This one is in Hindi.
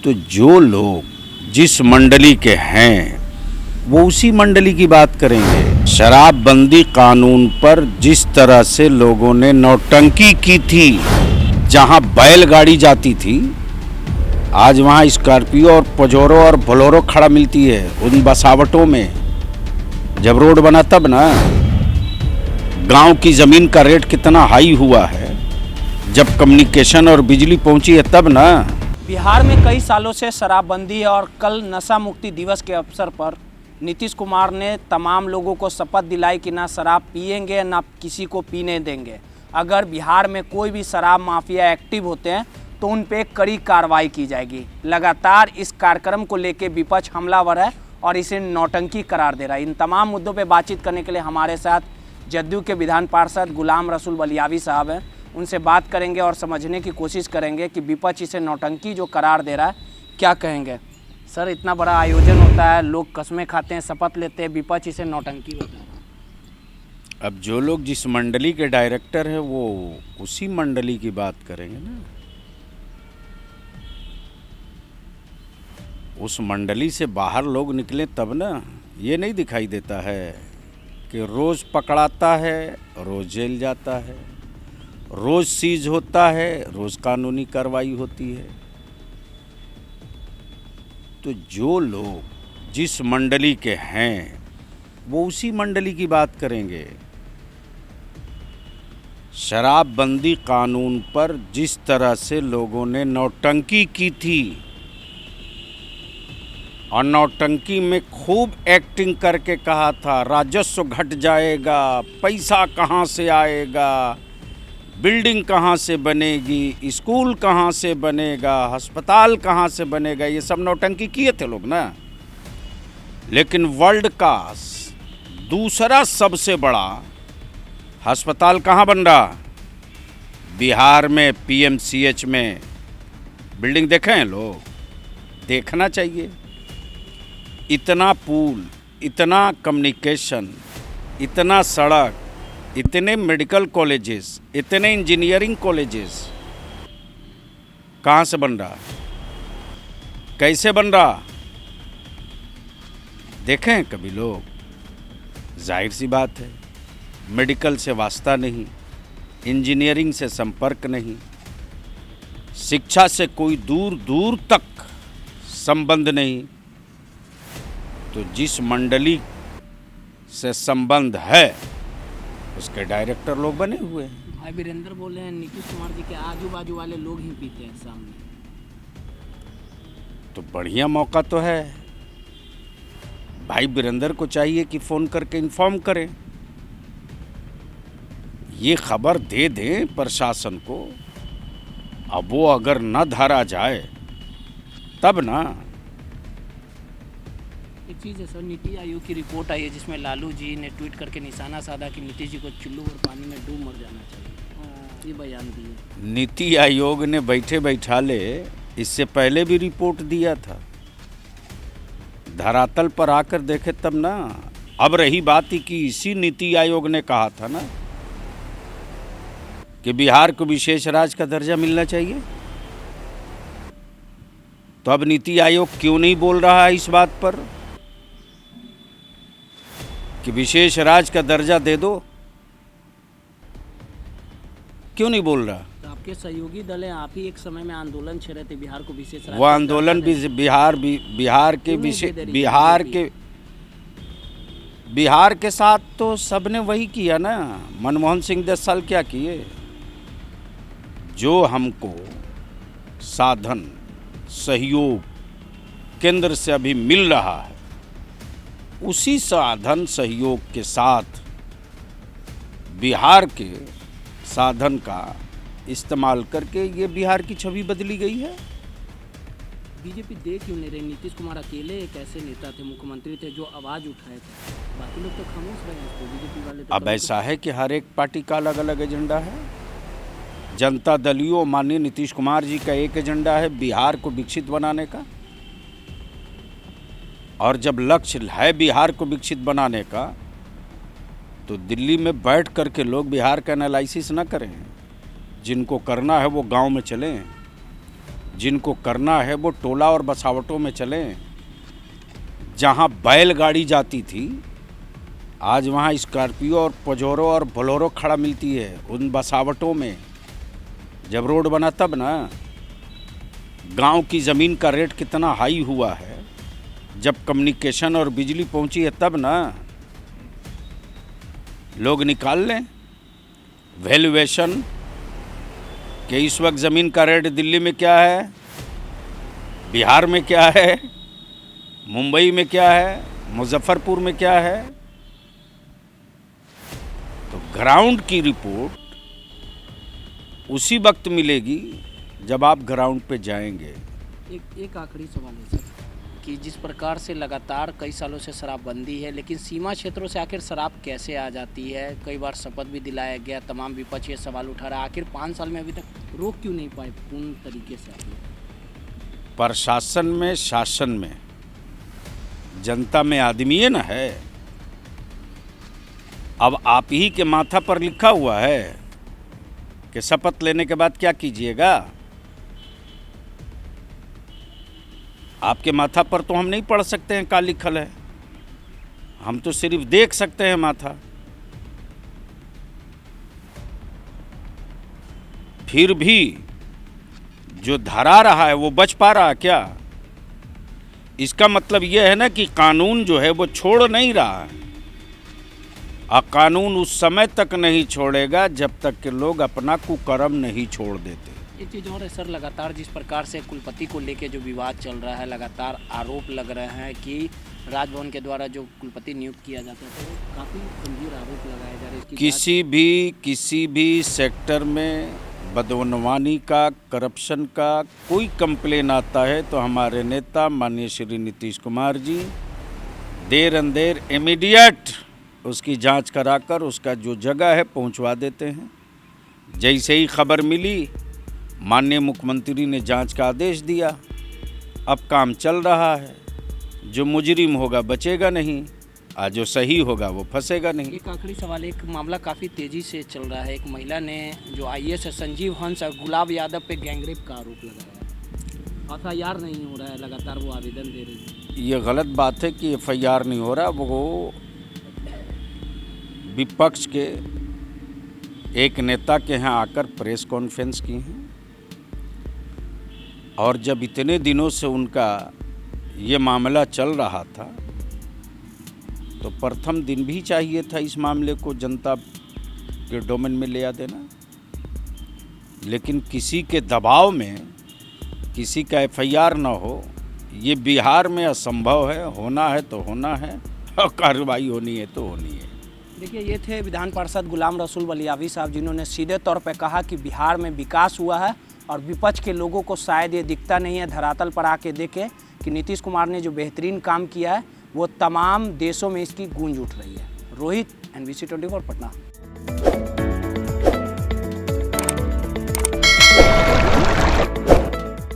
तो जो लोग जिस मंडली के हैं वो उसी मंडली की बात करेंगे। शराबबंदी कानून पर जिस तरह से लोगों ने नौटंकी की थी, जहां बैलगाड़ी जाती थी आज वहां स्कॉर्पियो और पजोरो और बोलेरो खड़ा मिलती है उन बसावटों में। जब रोड बना तब ना, गांव की ज़मीन का रेट कितना हाई हुआ है, जब कम्युनिकेशन और बिजली पहुंची है तब ना। बिहार में कई सालों से शराबबंदी है और कल नशा मुक्ति दिवस के अवसर पर नीतीश कुमार ने तमाम लोगों को शपथ दिलाई कि ना शराब पिएंगे ना किसी को पीने देंगे। अगर बिहार में कोई भी शराब माफिया एक्टिव होते हैं तो उन पे कड़ी कार्रवाई की जाएगी। लगातार इस कार्यक्रम को लेकर विपक्ष हमलावर है और इसे नौटंकी करार दे रहा है। इन तमाम मुद्दों पे बातचीत करने के लिए हमारे साथ जदयू के विधान पार्षद गुलाम रसूल बलियावी साहब हैं। उनसे बात करेंगे और समझने की कोशिश करेंगे कि विपक्ष इसे नौटंकी जो करार दे रहा है क्या कहेंगे। सर, इतना बड़ा आयोजन होता है, लोग कस्में खाते हैं, शपथ लेते हैं, विपक्ष इसे नौटंकी होता है। अब जो लोग जिस मंडली के डायरेक्टर हैं वो उसी मंडली की बात करेंगे ना। उस मंडली से बाहर लोग निकले तब ना। ये नहीं दिखाई देता है कि रोज़ पकड़ाता है, रोज़ जेल जाता है, रोज़ सीज होता है, रोज़ कानूनी कार्रवाई होती है। तो जो लोग जिस मंडली के हैं वो उसी मंडली की बात करेंगे। शराबबंदी कानून पर जिस तरह से लोगों ने नौटंकी की थी और नौटंकी में खूब एक्टिंग करके कहा था राजस्व घट जाएगा, पैसा कहाँ से आएगा, बिल्डिंग कहाँ से बनेगी, स्कूल कहाँ से बनेगा, अस्पताल कहाँ से बनेगा, ये सब नौटंकी किए थे लोग ना। लेकिन वर्ल्ड का दूसरा सबसे बड़ा अस्पताल कहाँ बन रहा? बिहार में पीएमसीएच में। बिल्डिंग देखे हैं लोग? देखना चाहिए। इतना पुल, इतना कम्युनिकेशन, इतना सड़क, इतने मेडिकल कॉलेजेस, इतने इंजीनियरिंग कॉलेजेस कहाँ से बन रहा? कैसे बन रहा? देखें हैं कभी लोग? जाहिर सी बात है, मेडिकल से वास्ता नहीं, इंजीनियरिंग से संपर्क नहीं, शिक्षा से कोई दूर दूर तक संबंध नहीं। तो जिस मंडली से संबंध है उसके डायरेक्टर लोग बने हुए हैं। भाई वीरेंद्र बोले हैं नीतीश कुमार जी के आजू बाजू वाले लोग ही पीते हैं सामने। तो बढ़िया मौका तो है। भाई वीरेंद्र को चाहिए कि फ़ोन करके इन्फॉर्म करें, ये खबर दे दें प्रशासन को। अब वो अगर न धरा जाए तब ना। एक चीज़ है सर, नीति आयोग की रिपोर्ट आई है जिसमें लालू जी ने ट्वीट करके निशाना साधा कि नीतीश जी को चुल्लू और पानी में डूब मर जाना चाहिए, ये बयान दिए। नीति आयोग ने बैठे बैठाले इससे पहले भी रिपोर्ट दिया था, धरातल पर आकर देखे तब ना। अब रही बात ही कि इसी नीति आयोग ने कहा था ना कि बिहार को विशेष राज्य का दर्जा मिलना चाहिए। तो अब नीति आयोग क्यों नहीं बोल रहा है इस बात पर कि विशेष राज्य का दर्जा दे दो? क्यों नहीं बोल रहा? तो आपके सहयोगी दल हैं, आप ही एक समय में आंदोलन छेड़ रहे थे बिहार को विशेष राज्य। वो आंदोलन भी बिहार के साथ तो सबने वही किया ना। मनमोहन सिंह 10 साल क्या किए? जो हमको साधन सहयोग केंद्र से अभी मिल रहा है, उसी साधन सहयोग के साथ बिहार के साधन का इस्तेमाल करके ये बिहार की छवि बदली गई है। बीजेपी दे क्यों नहीं रही? नीतीश कुमार अकेले एक ऐसे नेता थे, मुख्यमंत्री थे जो आवाज़ उठाए थे, बाकी लोग तो खामोश रहे हैं। बीजेपी वाले तो अब ऐसा है कि हर एक पार्टी का अलग अलग एजेंडा है। जनता दलियों माननीय नीतीश कुमार जी का एक एजेंडा है बिहार को विकसित बनाने का, और जब लक्ष्य है बिहार को विकसित बनाने का तो दिल्ली में बैठ करके लोग बिहार का एनालिसिस न करें। जिनको करना है वो गांव में चलें, जिनको करना है वो टोला और बसावटों में चलें। जहाँ बैलगाड़ी जाती थी आज वहाँ स्कॉर्पियो और पजोरो और बोलेरो खड़ा मिलती है उन बसावटों में। जब रोड बना तब ना। गांव की ज़मीन का रेट कितना हाई हुआ है, जब कम्युनिकेशन और बिजली पहुंची है तब ना। लोग निकाल लें वैल्यूएशन कि इस वक्त ज़मीन का रेट दिल्ली में क्या है, बिहार में क्या है, मुंबई में क्या है, मुजफ्फरपुर में क्या है। तो ग्राउंड की रिपोर्ट उसी वक्त मिलेगी जब आप ग्राउंड पे जाएंगे। एक आखिरी सवाल है सर कि जिस प्रकार से लगातार कई सालों से शराबबंदी है, लेकिन सीमा क्षेत्रों से आखिर शराब कैसे आ जाती है? कई बार शपथ भी दिलाया गया, तमाम विपक्ष ये सवाल उठा रहा है, आखिर 5 साल में अभी तक रोक क्यों नहीं पाए पूर्ण तरीके से? प्रशासन में, शासन में, जनता में आदमी है ना है। अब आप ही के माथा पर लिखा हुआ है कि शपथ लेने के बाद क्या कीजिएगा। आपके माथा पर तो हम नहीं पढ़ सकते हैं क्या लिखल है, हम तो सिर्फ देख सकते हैं माथा। फिर भी जो धरा रहा है वो बच पा रहा क्या? इसका मतलब यह है ना कि कानून जो है वो छोड़ नहीं रहा है। और कानून उस समय तक नहीं छोड़ेगा जब तक कि लोग अपना कुकर्म नहीं छोड़ देते। एक चीज़ और है सर, लगातार जिस प्रकार से कुलपति को लेके जो विवाद चल रहा है, लगातार आरोप लग रहे हैं कि राजभवन के द्वारा जो कुलपति नियुक्त किया जाता है तो वो काफ़ी गंभीर आरोप लगाए जा रहे हैं। किसी भी सेक्टर में बदनवानी का, करप्शन का कोई कंप्लेन आता है तो हमारे नेता माननीय श्री नीतीश कुमार जी देर अंदेर इमीडिएट उसकी जांच कराकर उसका जो जगह है पहुंचवा देते हैं। जैसे ही खबर मिली माननीय मुख्यमंत्री ने जांच का आदेश दिया। अब काम चल रहा है। जो मुजरिम होगा बचेगा नहीं, और जो सही होगा वो फंसेगा नहीं। एक आखिरी सवाल, एक मामला काफ़ी तेज़ी से चल रहा है। एक महिला ने जो IAS है संजीव हंस और गुलाब यादव पे गैंगरेप का आरोप लगाया। FIR नहीं हो रहा है, लगातार वो आवेदन दे रही है। ये गलत बात है कि FIR नहीं हो रहा। वो विपक्ष के एक नेता के यहाँ आकर प्रेस कॉन्फ्रेंस की हैं और जब इतने दिनों से उनका ये मामला चल रहा था तो प्रथम दिन भी चाहिए था इस मामले को जनता के डोमेन में ले आ देना। लेकिन किसी के दबाव में किसी का FIR ना हो, ये बिहार में असंभव है। होना है तो होना है और कार्रवाई होनी है तो होनी है। देखिए, ये थे विधान पार्षद गुलाम रसूल बलियावी साहब, जिन्होंने सीधे तौर पर कहा कि बिहार में विकास हुआ है और विपक्ष के लोगों को शायद ये दिखता नहीं है। धरातल पर आके देखें कि नीतीश कुमार ने जो बेहतरीन काम किया है वो तमाम देशों में इसकी गूंज उठ रही है। रोहित, NBC 24 पटना।